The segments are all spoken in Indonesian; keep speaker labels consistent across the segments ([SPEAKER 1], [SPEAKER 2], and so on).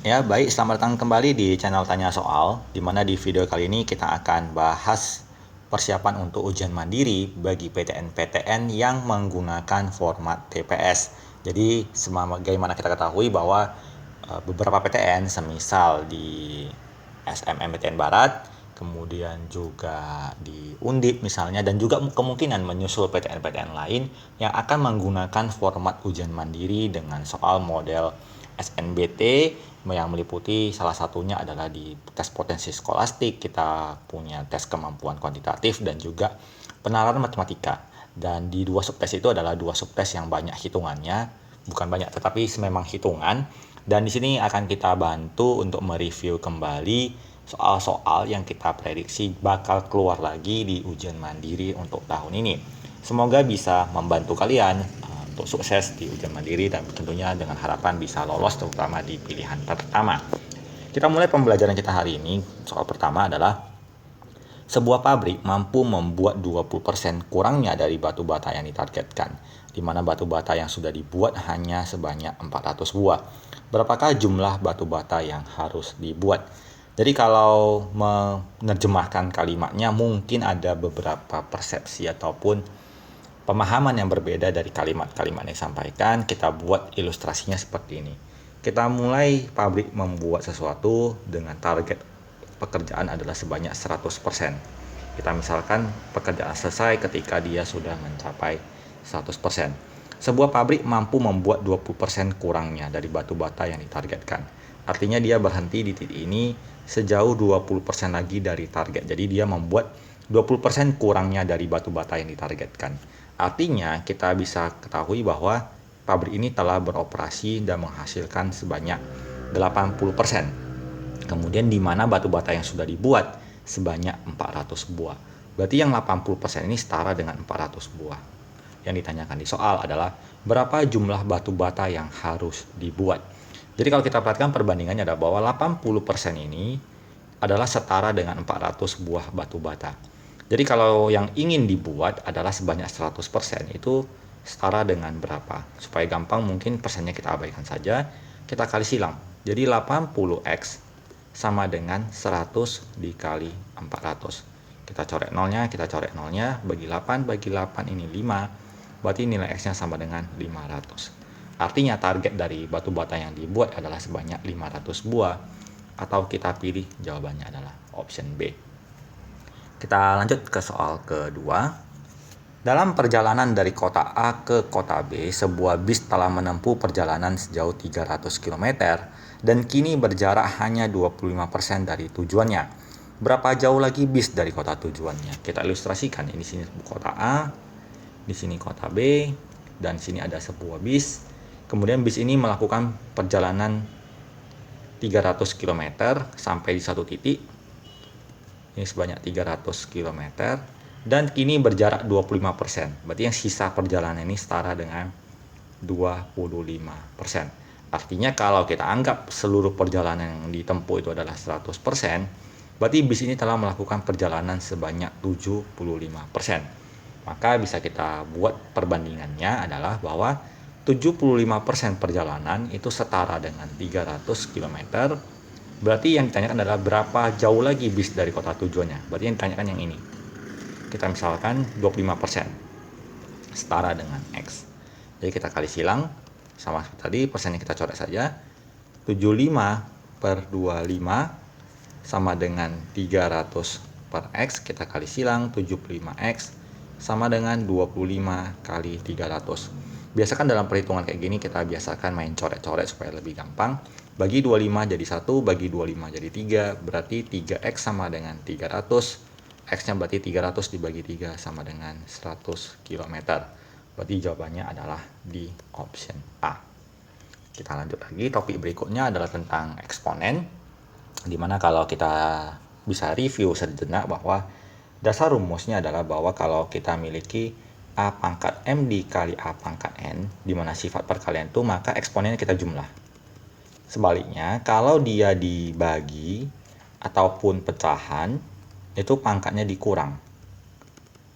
[SPEAKER 1] Ya, baik, selamat datang kembali di channel Tanya Soal, di mana di video kali ini kita akan bahas persiapan untuk ujian mandiri bagi PTN-PTN yang menggunakan format TPS. Jadi, sebagaimana kita ketahui bahwa beberapa PTN, semisal di SMMPTN Barat, kemudian juga di Undip misalnya, dan juga kemungkinan menyusul PTN-PTN lain yang akan menggunakan format ujian mandiri dengan soal model SNBT yang meliputi salah satunya adalah di tes potensi skolastik, kita punya tes kemampuan kuantitatif dan juga penalaran matematika. Dan di dua subtes itu adalah dua subtes yang banyak hitungannya, bukan banyak tetapi memang hitungan. Dan di sini akan kita bantu untuk mereview kembali soal-soal yang kita prediksi bakal keluar lagi di ujian mandiri untuk tahun ini. Semoga bisa membantu kalian untuk sukses di ujian mandiri dan tentunya dengan harapan bisa lolos terutama di pilihan pertama. Kita mulai pembelajaran kita hari ini. Soal pertama adalah sebuah pabrik mampu membuat 20% kurangnya dari batu bata yang ditargetkan, di mana batu bata yang sudah dibuat hanya sebanyak 400 buah. Berapakah jumlah batu bata yang harus dibuat? Jadi kalau menerjemahkan kalimatnya mungkin ada beberapa persepsi ataupun pemahaman yang berbeda dari kalimat-kalimat yang disampaikan. Kita buat ilustrasinya seperti ini. Kita mulai pabrik membuat sesuatu dengan target pekerjaan adalah sebanyak 100%. Kita misalkan pekerjaan selesai ketika dia sudah mencapai 100%. Sebuah pabrik mampu membuat 20% kurangnya dari batu bata yang ditargetkan. Artinya dia berhenti di titik ini sejauh 20% lagi dari target. Jadi dia membuat 20% kurangnya dari batu bata yang ditargetkan. Artinya kita bisa ketahui bahwa pabrik ini telah beroperasi dan menghasilkan sebanyak 80%. Kemudian di mana batu bata yang sudah dibuat sebanyak 400 buah. Berarti yang 80% ini setara dengan 400 buah. Yang ditanyakan di soal adalah berapa jumlah batu bata yang harus dibuat. Jadi kalau kita perhatikan perbandingannya adalah bahwa 80% ini adalah setara dengan 400 buah batu bata. Jadi kalau yang ingin dibuat adalah sebanyak 100%, itu setara dengan berapa? Supaya gampang mungkin persennya kita abaikan saja, kita kali silang. Jadi 80x sama dengan 100 dikali 400. Kita coret nolnya, bagi 8 ini 5, berarti nilai x-nya sama dengan 500. Artinya target dari batu bata yang dibuat adalah sebanyak 500 buah, atau kita pilih jawabannya adalah option B. Kita lanjut ke soal kedua. Dalam perjalanan dari kota A ke kota B, sebuah bis telah menempuh perjalanan sejauh 300 km dan kini berjarak hanya 25% dari tujuannya. Berapa jauh lagi bis dari kota tujuannya? Kita ilustrasikan. Ini sini kota A, di sini kota B, dan sini ada sebuah bis. Kemudian bis ini melakukan perjalanan 300 km sampai di satu titik. Ini sebanyak 300 km dan kini berjarak 25%. Berarti yang sisa perjalanan ini setara dengan 25%. Artinya kalau kita anggap seluruh perjalanan yang ditempuh itu adalah 100%, berarti bis ini telah melakukan perjalanan sebanyak 75%. Maka bisa kita buat perbandingannya adalah bahwa 75% perjalanan itu setara dengan 300 km. Berarti yang ditanyakan adalah berapa jauh lagi bis dari kota tujuannya. Berarti yang ditanyakan yang ini. Kita misalkan 25%. Setara dengan X. Jadi kita kali silang. Sama seperti tadi, persennya kita coret saja. 75 per 25 sama dengan 300 per X. Kita kali silang. 75X sama dengan 25 kali 300. Biasakan dalam perhitungan kayak gini kita biasakan main coret-coret supaya lebih gampang. Bagi 25 jadi 1, bagi 25 jadi 3, berarti 3x sama dengan 300. X-nya berarti 300 dibagi 3 sama dengan 100 km. Berarti jawabannya adalah di option A. Kita lanjut lagi, topik berikutnya adalah tentang eksponen. Dimana kalau kita bisa review sejenak bahwa dasar rumusnya adalah bahwa kalau kita miliki A pangkat M dikali A pangkat N, di mana sifat perkalian itu, maka eksponennya kita jumlah. Sebaliknya, kalau dia dibagi ataupun pecahan, itu pangkatnya dikurang.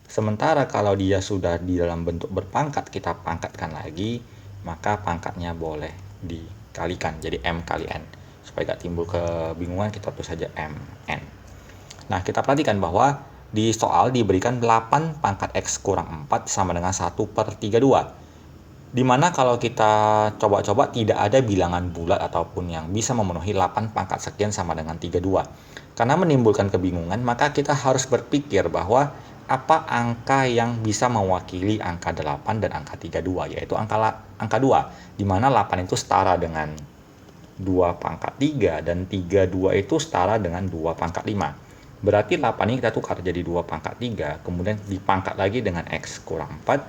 [SPEAKER 1] Sementara kalau dia sudah di dalam bentuk berpangkat, kita pangkatkan lagi, maka pangkatnya boleh dikalikan, jadi M kali N. Supaya gak timbul kebingungan, kita tulis saja MN. Nah, kita perhatikan bahwa di soal diberikan 8 pangkat X kurang 4 sama dengan 1/32. Dimana kalau kita coba-coba tidak ada bilangan bulat ataupun yang bisa memenuhi 8 pangkat sekian sama dengan 32. Karena menimbulkan kebingungan, maka kita harus berpikir bahwa apa angka yang bisa mewakili angka 8 dan angka 32, yaitu angka 2, di mana 8 itu setara dengan 2 pangkat 3 dan 32 itu setara dengan 2 pangkat 5. Berarti 8 ini kita tukar jadi 2 pangkat 3, kemudian dipangkat lagi dengan X kurang 4,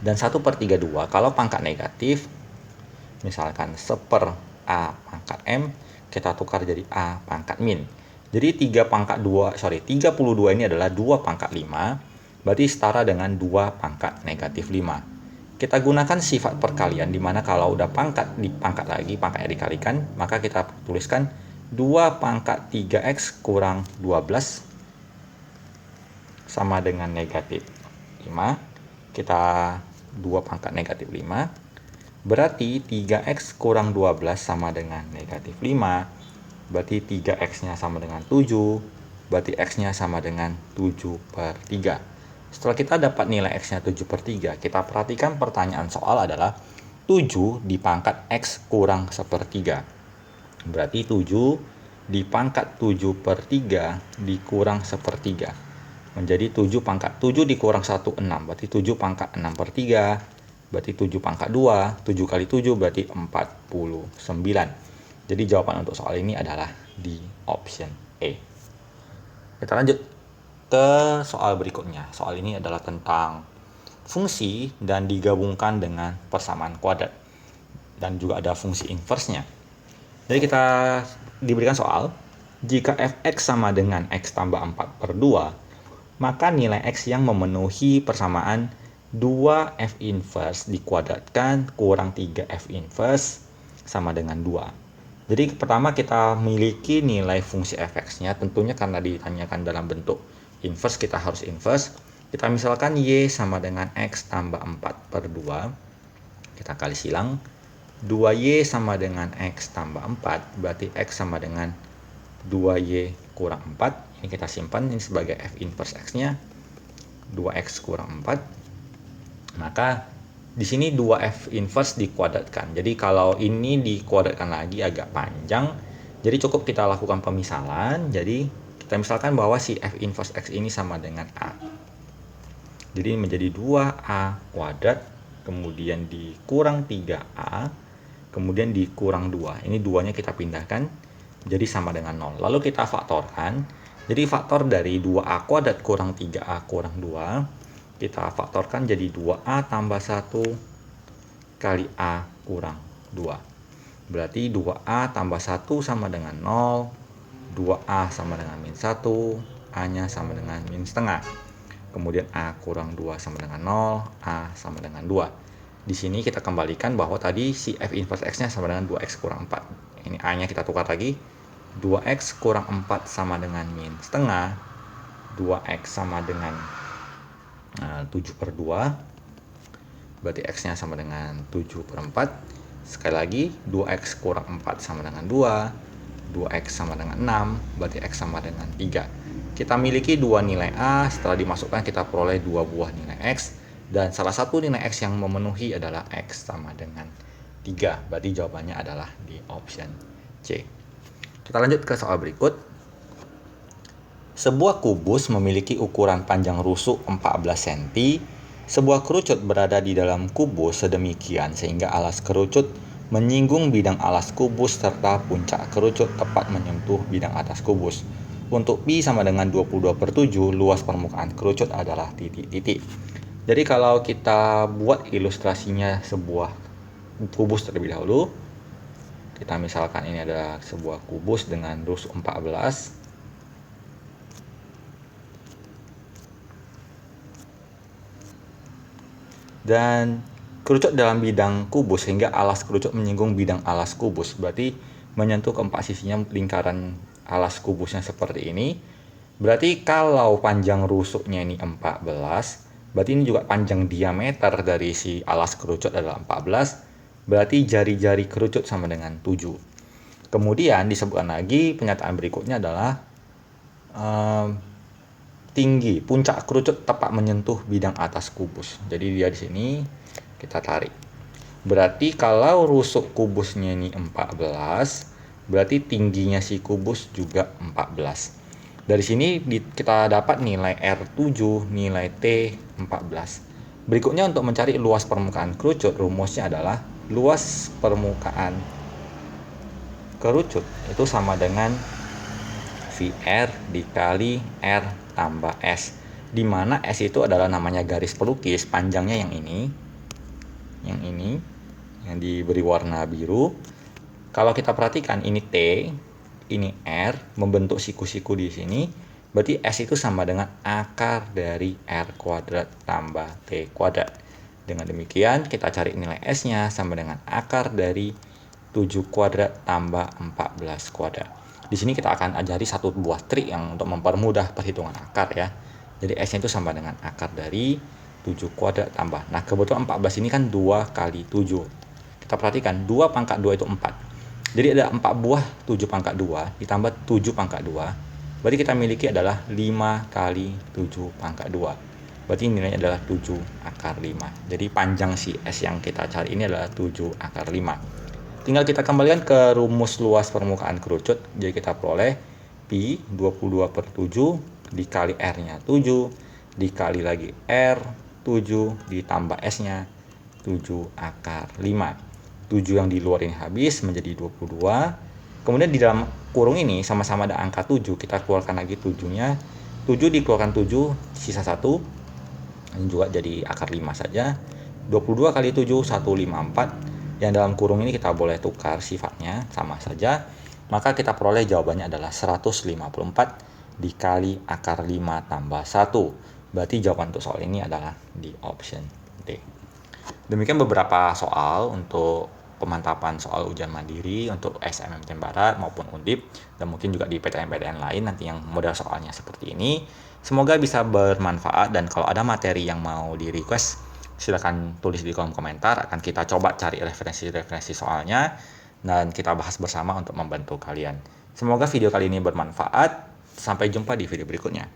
[SPEAKER 1] dan 1/32 kalau pangkat negatif, misalkan 1/A pangkat M, kita tukar jadi A pangkat min. Jadi 32 ini adalah 2 pangkat 5, berarti setara dengan 2 pangkat negatif 5. Kita gunakan sifat perkalian, dimana kalau udah pangkat dipangkat lagi, pangkatnya dikalikan, maka kita tuliskan 2 pangkat 3X kurang 12 sama dengan negatif 5. Kita 2 pangkat negatif 5. Berarti 3X kurang 12 sama dengan negatif 5. Berarti 3X-nya sama dengan 7. Berarti X-nya sama dengan 7/3. Setelah kita dapat nilai X-nya 7/3, kita perhatikan pertanyaan soal adalah 7 dipangkat X kurang 1/3. Berarti 7 dipangkat 7/3 dikurang 1/3. Menjadi 7 pangkat 7 dikurang 1, 6. Berarti 7 pangkat 6/3. Berarti 7 pangkat 2. 7 kali 7 berarti 49. Jadi jawaban untuk soal ini adalah di option A. Kita lanjut ke soal berikutnya. Soal ini adalah tentang fungsi dan digabungkan dengan persamaan kuadrat. Dan juga ada fungsi inverse-nya. Jadi kita diberikan soal, jika fx sama dengan x tambah 4/2, maka nilai x yang memenuhi persamaan 2f inverse dikuadratkan kurang 3f inverse sama dengan 2. Jadi pertama kita miliki nilai fungsi fx-nya, tentunya karena ditanyakan dalam bentuk inverse, kita harus inverse. Kita misalkan y sama dengan x tambah 4/2, kita kali silang. 2y sama dengan x tambah 4, berarti x sama dengan 2y kurang 4. Ini kita simpan, ini sebagai f inverse x-nya, 2x kurang 4. Maka di sini 2f inverse dikuadratkan. Jadi kalau ini dikuadratkan lagi agak panjang, jadi cukup kita lakukan pemisalan. Jadi kita misalkan bahwa si f inverse x ini sama dengan a. Jadi menjadi 2a kuadrat, kemudian dikurang 3a, kemudian dikurang 2. Ini 2-nya kita pindahkan, jadi sama dengan 0. Lalu kita faktorkan. Jadi faktor dari 2a kuadrat kurang 3a kurang 2, kita faktorkan jadi 2a tambah 1 kali a kurang 2. Berarti 2a tambah 1 sama dengan 0, 2a sama dengan min 1, a-nya sama dengan min setengah. Kemudian a kurang 2 sama dengan 0, a sama dengan 2. Di sini kita kembalikan bahwa tadi si f inverse x-nya sama dengan 2x kurang 4. Ini a-nya kita tukar lagi. 2x kurang 4 sama dengan min setengah. 2x sama dengan 7/2. Berarti x-nya sama dengan 7/4. Sekali lagi, 2x kurang 4 sama dengan 2. 2x sama dengan 6. Berarti x sama dengan 3. Kita miliki dua nilai a. Setelah dimasukkan, kita peroleh dua buah nilai x. Dan salah satu nilai x yang memenuhi adalah x sama dengan 3. Berarti jawabannya adalah di option C. Kita lanjut ke soal berikut. Sebuah kubus memiliki ukuran panjang rusuk 14 cm. Sebuah kerucut berada di dalam kubus sedemikian sehingga alas kerucut menyinggung bidang alas kubus serta puncak kerucut tepat menyentuh bidang atas kubus. Untuk pi sama dengan 22/7, luas permukaan kerucut adalah titik-titik. Jadi kalau kita buat ilustrasinya sebuah kubus terlebih dahulu, kita misalkan ini adalah sebuah kubus dengan rusuk 14. Dan kerucut dalam bidang kubus sehingga alas kerucut menyinggung bidang alas kubus. Berarti menyentuh keempat sisinya lingkaran alas kubusnya seperti ini. Berarti kalau panjang rusuknya ini 14, berarti ini juga panjang diameter dari si alas kerucut adalah 14. Berarti jari-jari kerucut sama dengan 7. Kemudian disebutkan lagi pernyataan berikutnya adalah tinggi, puncak kerucut tepat menyentuh bidang atas kubus. Jadi dia di sini kita tarik. Berarti kalau rusuk kubusnya ini 14, berarti tingginya si kubus juga 14. Dari sini kita dapat nilai R7, nilai T 14. Berikutnya untuk mencari luas permukaan kerucut, rumusnya adalah luas permukaan kerucut itu sama dengan VR dikali R tambah S, di mana S itu adalah namanya garis pelukis, panjangnya yang ini yang diberi warna biru. Kalau kita perhatikan ini T, ini R, membentuk siku-siku di sini, berarti S itu sama dengan akar dari R kuadrat tambah T kuadrat. Dengan demikian kita cari nilai S-nya sama dengan akar dari 7 kuadrat tambah 14 kuadrat. Di sini kita akan ajari satu buah trik yang untuk mempermudah perhitungan akar ya. Jadi S-nya itu sama dengan akar dari 7 kuadrat tambah. Nah, kebetulan 14 ini kan 2 kali 7. Kita perhatikan 2 pangkat 2 itu 4. Jadi ada 4 buah 7 pangkat 2 ditambah 7 pangkat 2. Berarti kita miliki adalah 5 kali 7 pangkat 2. Berarti nilainya adalah 7 akar 5. Jadi panjang si S yang kita cari ini adalah 7 akar 5. Tinggal kita kembalikan ke rumus luas permukaan kerucut. Jadi kita peroleh Pi 22/7 dikali R-nya 7, dikali lagi R 7 ditambah S-nya 7 akar 5. 7 yang di luar ini habis menjadi 22. Kemudian di dalam kurung ini sama-sama ada angka 7. Kita keluarkan lagi 7-nya. 7 dikeluarkan 7, sisa 1. Ini juga jadi akar 5 saja. 22 kali 7, 154. Yang dalam kurung ini kita boleh tukar sifatnya, sama saja. Maka kita peroleh jawabannya adalah 154 dikali akar 5 tambah 1. Berarti jawaban untuk soal ini adalah di option D. Demikian beberapa soal untuk pemantapan soal ujian mandiri untuk SNMPTN Barat maupun Undip, dan mungkin juga di PTN-PTN lain nanti yang model soalnya seperti ini. Semoga bisa bermanfaat, dan kalau ada materi yang mau di request silakan tulis di kolom komentar, akan kita coba cari referensi-referensi soalnya dan kita bahas bersama untuk membantu kalian. Semoga video kali ini bermanfaat. Sampai jumpa di video berikutnya.